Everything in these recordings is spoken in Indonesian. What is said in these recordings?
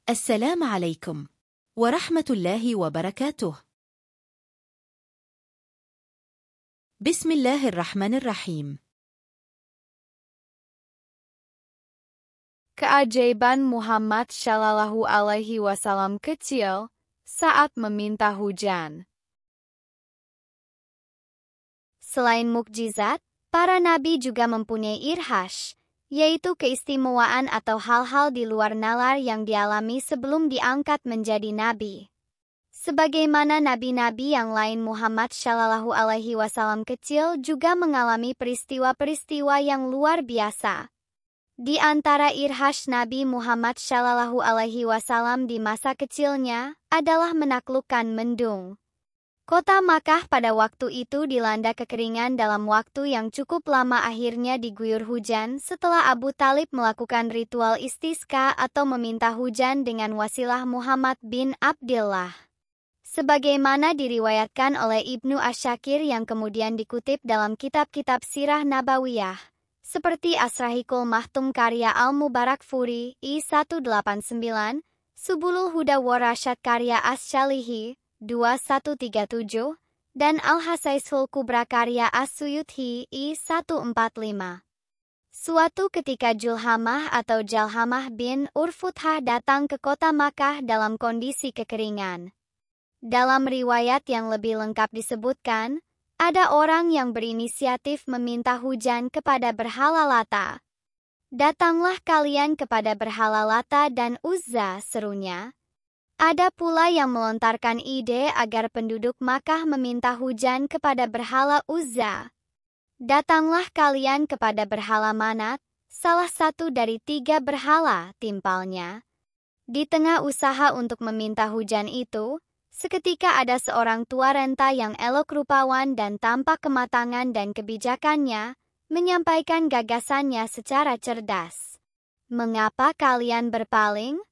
السلام عليكم ورحمة الله وبركاته. بسم الله الرحمن الرحيم. Keajaiban Muhammad Shallallahu Alaihi Wasallam kecil saat meminta hujan. Selain mukjizat, para nabi juga mempunyai irhash, yaitu keistimewaan atau hal-hal di luar nalar yang dialami sebelum diangkat menjadi nabi. Sebagaimana nabi-nabi yang lain, Muhammad Shallallahu Alaihi Wasallam kecil juga mengalami peristiwa-peristiwa yang luar biasa. Di antara irhash Nabi Muhammad Shallallahu Alaihi Wasallam di masa kecilnya adalah menaklukkan mendung. Kota Makkah pada waktu itu dilanda kekeringan dalam waktu yang cukup lama, akhirnya diguyur hujan setelah Abu Talib melakukan ritual istisqa atau meminta hujan dengan wasilah Muhammad bin Abdillah. Sebagaimana diriwayatkan oleh Ibnu Asyakir yang kemudian dikutip dalam kitab-kitab sirah nabawiyah, seperti Asrahikul Mahtum karya Al-Mubarak Furi I-189, Subulul Huda Warasyad karya As-Syalihi 2137, dan Al-Hasaisul Kubra karya As-Suyuthi I-145. Suatu ketika Julhamah atau Jalhamah bin Urfuthah datang ke kota Makkah dalam kondisi kekeringan. Dalam riwayat yang lebih lengkap disebutkan, ada orang yang berinisiatif meminta hujan kepada berhala Lata. "Datanglah kalian kepada berhala Lata dan Uzza," serunya. Ada pula yang melontarkan ide agar penduduk Makkah meminta hujan kepada berhala Uzza. "Datanglah kalian kepada berhala Manat, salah satu dari 3 berhala," timpalnya. Di tengah usaha untuk meminta hujan itu, seketika ada seorang tua renta yang elok rupawan dan tampak kematangan dan kebijakannya, menyampaikan gagasannya secara cerdas. "Mengapa kalian berpaling?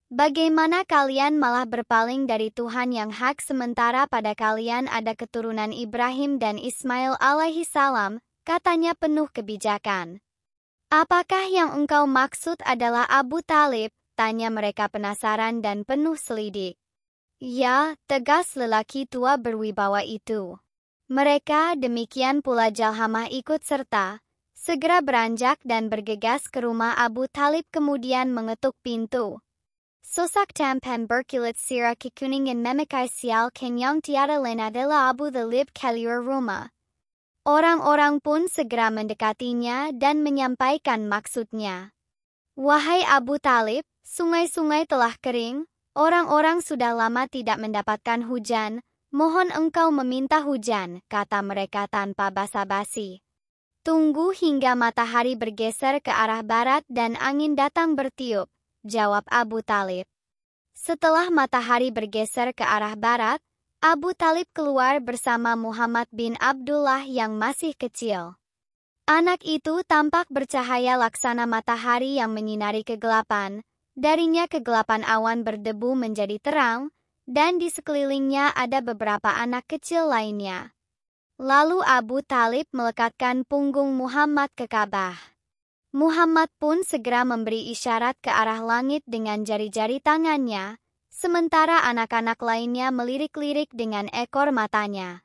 Bagaimana kalian malah berpaling dari Tuhan yang hak sementara pada kalian ada keturunan Ibrahim dan Ismail alaihi salam," katanya penuh kebijakan. "Apakah yang engkau maksud adalah Abu Talib?" tanya mereka penasaran dan penuh selidik. "Ya," tegas lelaki tua berwibawa itu. Mereka, demikian pula Jalhamah, ikut serta, segera beranjak dan bergegas ke rumah Abu Talib, kemudian mengetuk pintu. "Sosak tampan berkilat sira kekuningin memakai sial kenyang tiada lain adalah Abu Talib keluar rumah." Orang-orang pun segera mendekatinya dan menyampaikan maksudnya. "Wahai Abu Talib, sungai-sungai telah kering. Orang-orang sudah lama tidak mendapatkan hujan, mohon engkau meminta hujan," kata mereka tanpa basa-basi. "Tunggu hingga matahari bergeser ke arah barat dan angin datang bertiup," jawab Abu Talib. Setelah matahari bergeser ke arah barat, Abu Talib keluar bersama Muhammad bin Abdullah yang masih kecil. Anak itu tampak bercahaya laksana matahari yang menyinari kegelapan. Darinya kegelapan awan berdebu menjadi terang, dan di sekelilingnya ada beberapa anak kecil lainnya. Lalu Abu Talib melekatkan punggung Muhammad ke Ka'bah. Muhammad pun segera memberi isyarat ke arah langit dengan jari-jari tangannya, sementara anak-anak lainnya melirik-lirik dengan ekor matanya.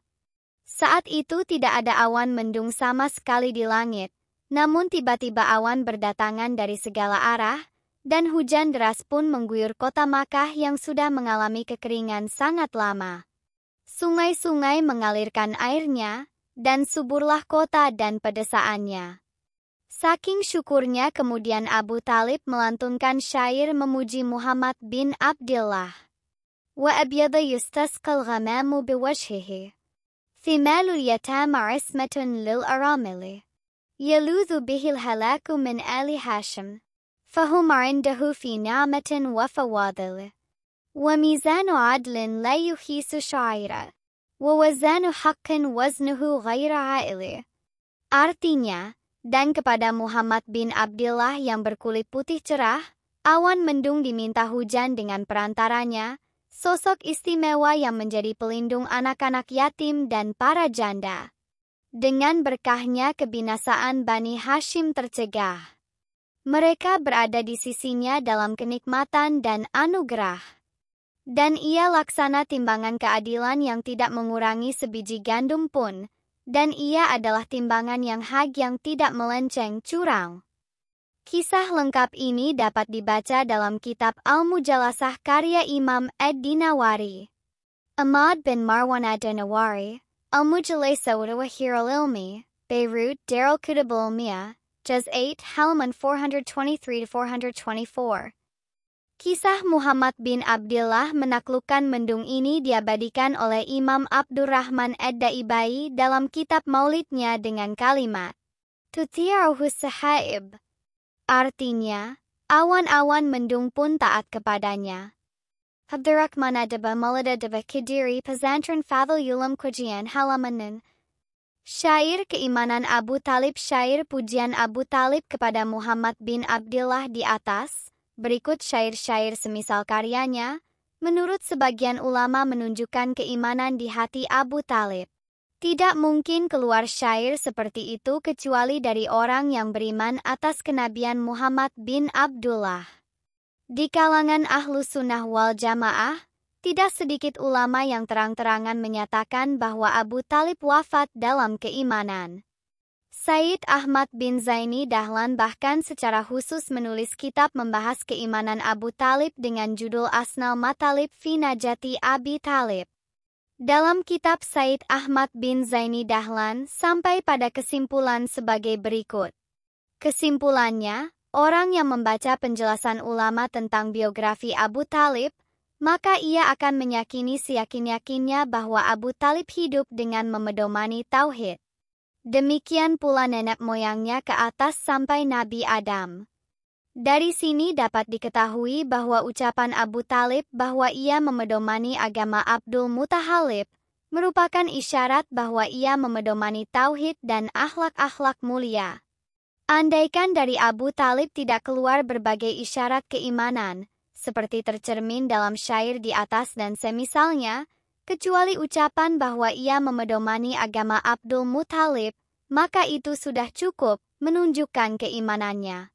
Saat itu tidak ada awan mendung sama sekali di langit, namun tiba-tiba awan berdatangan dari segala arah, dan hujan deras pun mengguyur kota Makkah yang sudah mengalami kekeringan sangat lama. Sungai-sungai mengalirkan airnya, dan suburlah kota dan pedesaannya. Saking syukurnya kemudian Abu Talib melantunkan syair memuji Muhammad bin Abdillah. "Wa abyada yustasqal ghamamu biwajhihi. Thimalul yatama ismatun lil aramili. Yaludhu bihil halaku min ali Hashim. فهم عنده في نعمة وفواضل وميزان عدل لا يخيس شعيرا ووزان حق وزنه غير عائل." Artinya, dan kepada Muhammad bin Abdillah yang berkulit putih cerah, awan mendung diminta hujan dengan perantaranya, sosok istimewa yang menjadi pelindung anak-anak yatim dan para janda. Dengan berkahnya kebinasaan Bani Hashim tercegah. Mereka berada di sisinya dalam kenikmatan dan anugerah. Dan ia laksana timbangan keadilan yang tidak mengurangi sebiji gandum pun, dan ia adalah timbangan yang hak yang tidak melenceng curang. Kisah lengkap ini dapat dibaca dalam kitab Al-Mujalasah karya Imam ad-Dinawari. Ahmad bin Marwan ad-Dinawari, Al-Mujalasa wa Hirul Ilmi, Beirut, Darul Kutubul Ilmiah, Juz 8, halaman 423-424. Kisah Muhammad bin Abdillah menaklukkan mendung ini diabadikan oleh Imam Abdurrahman ad-Daibai dalam kitab Maulidnya dengan kalimat Tuti'uhu sahaib. Artinya, awan-awan mendung pun taat kepadanya. Abdurrahman ad-Daibai Maulid ad-Daibai Kediri Pesantren Fadhil Ulum Kujian halaman 6. Syair keimanan Abu Talib. Syair pujian Abu Talib kepada Muhammad bin Abdillah di atas. Berikut syair-syair semisal karyanya, menurut sebagian ulama menunjukkan keimanan di hati Abu Talib. Tidak mungkin keluar syair seperti itu kecuali dari orang yang beriman atas kenabian Muhammad bin Abdullah. Di kalangan Ahlus Sunnah wal Jamaah, tidak sedikit ulama yang terang-terangan menyatakan bahwa Abu Talib wafat dalam keimanan. Said Ahmad bin Zaini Dahlan bahkan secara khusus menulis kitab membahas keimanan Abu Talib dengan judul Asnal Matalib fi Najati Abi Talib. Dalam kitab Said Ahmad bin Zaini Dahlan sampai pada kesimpulan sebagai berikut. Kesimpulannya, orang yang membaca penjelasan ulama tentang biografi Abu Talib, maka ia akan meyakini seyakin-yakinnya bahwa Abu Talib hidup dengan memedomani tauhid. Demikian pula nenek moyangnya ke atas sampai Nabi Adam. Dari sini dapat diketahui bahwa ucapan Abu Talib bahwa ia memedomani agama Abdul Muthalib merupakan isyarat bahwa ia memedomani tauhid dan akhlak-akhlak mulia. Andaikan dari Abu Talib tidak keluar berbagai isyarat keimanan, seperti tercermin dalam syair di atas dan semisalnya, kecuali ucapan bahwa ia memedomani agama Abdul Muthalib, maka itu sudah cukup menunjukkan keimanannya.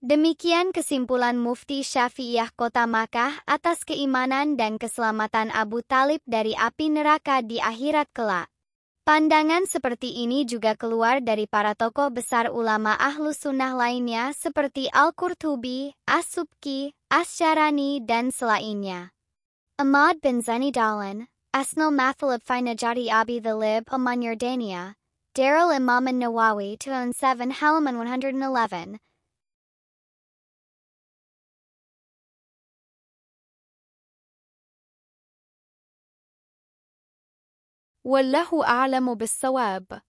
Demikian kesimpulan Mufti Syafi'iyah Kota Makkah atas keimanan dan keselamatan Abu Talib dari api neraka di akhirat kelak. Pandangan seperti ini juga keluar dari para tokoh besar ulama Ahlus Sunnah lainnya seperti Al-Qurtubi, As-Subki, Asy-Syarani, dan selainnya. Ahmad bin Zaini Dahlan, Asnal Mathalib fi Najati Abi Talib Aman Yardania, Darul Imam an-Nawawi 207 halaman 111. والله أعلم بالصواب.